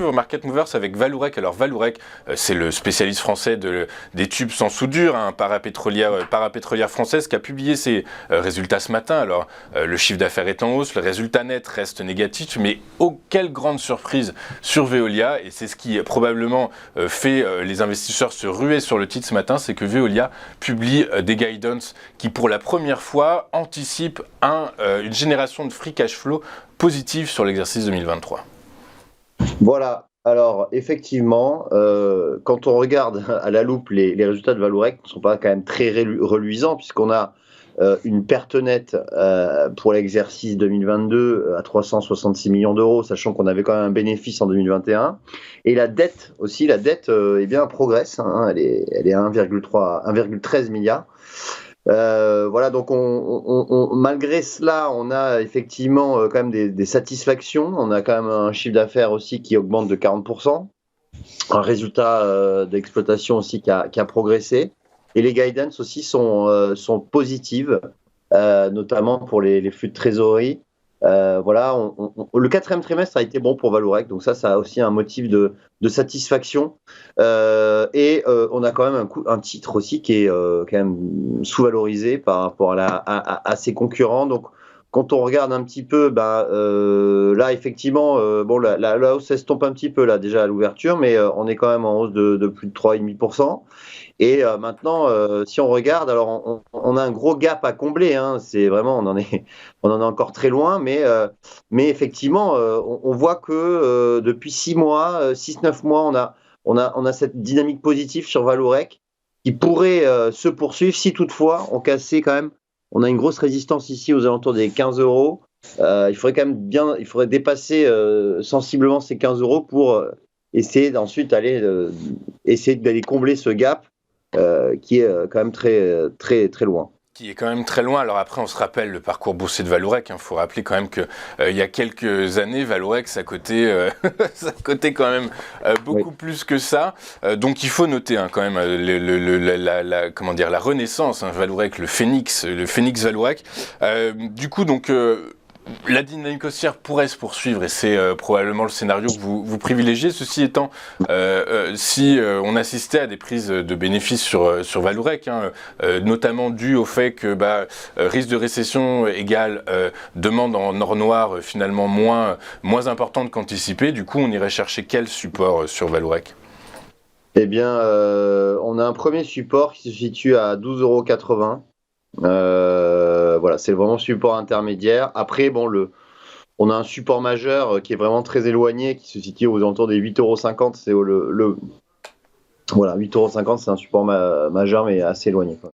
suivre vos market movers avec Vallourec. Alors Vallourec, c'est le spécialiste français des tubes sans soudure, hein, parapétrolière française, qui a publié ses résultats ce matin. Alors le chiffre d'affaires est en hausse, le résultat net reste négatif, mais quelle grande surprise sur Veolia, et c'est ce qui probablement fait les investisseurs se ruer sur le titre ce matin, c'est que Veolia publie des guidance qui pour la première fois anticipent une génération de free cash flow positive sur l'exercice 2023. Voilà, alors effectivement, quand on regarde à la loupe les résultats de Vallourec ne sont pas quand même très reluisants, puisqu'on a une perte nette pour l'exercice 2022 à 366 millions d'euros, sachant qu'on avait quand même un bénéfice en 2021. Et la dette aussi, eh bien, progresse, hein, elle est à 1,13 milliard. Voilà, donc malgré cela, on a effectivement quand même des satisfactions. On a quand même un chiffre d'affaires aussi qui augmente de 40%, un résultat d'exploitation aussi qui a progressé. Et les guidance aussi sont positives, notamment pour les flux de trésorerie. Voilà, le quatrième trimestre a été bon pour Vallourec, donc ça a aussi un motif de satisfaction. Et on a quand même un titre aussi qui est quand même sous-valorisé par rapport à ses concurrents. Donc, quand on regarde un petit peu, là effectivement, la hausse s'estompe un petit peu là déjà à l'ouverture, mais on est quand même en hausse de plus de 3,5%. Et maintenant, si on regarde, alors on a un gros gap à combler, hein, c'est vraiment, on en est encore très loin, mais effectivement, on voit que depuis 6-9 mois, on a cette dynamique positive sur Vallourec qui pourrait se poursuivre si toutefois on a une grosse résistance ici aux alentours des 15 euros. Il faudrait dépasser sensiblement ces 15 euros pour essayer d'ensuite d'aller combler ce gap qui est quand même très, très, très loin. Qui est quand même très loin. Alors après, on se rappelle le parcours boursier de Vallourec. Il faut rappeler quand même que il y a quelques années, Vallourec, ça cotait quand même beaucoup plus que ça. Donc il faut noter quand même la renaissance, hein, Vallourec, le phénix Vallourec. Du coup, donc la dynamique haussière pourrait se poursuivre et c'est probablement le scénario que vous privilégiez. Ceci étant, si on assistait à des prises de bénéfices sur Vallourec, hein, notamment dû au fait que risque de récession égale demande en or noir finalement moins importante qu'anticipée, du coup on irait chercher quel support sur Vallourec ? Eh bien, on a un premier support qui se situe à 12,80 €. Voilà, c'est vraiment support intermédiaire. Après, on a un support majeur qui est vraiment très éloigné, qui se situe aux alentours des 8,50 €. Voilà, 8,50 €, c'est un support majeur, mais assez éloigné, quoi.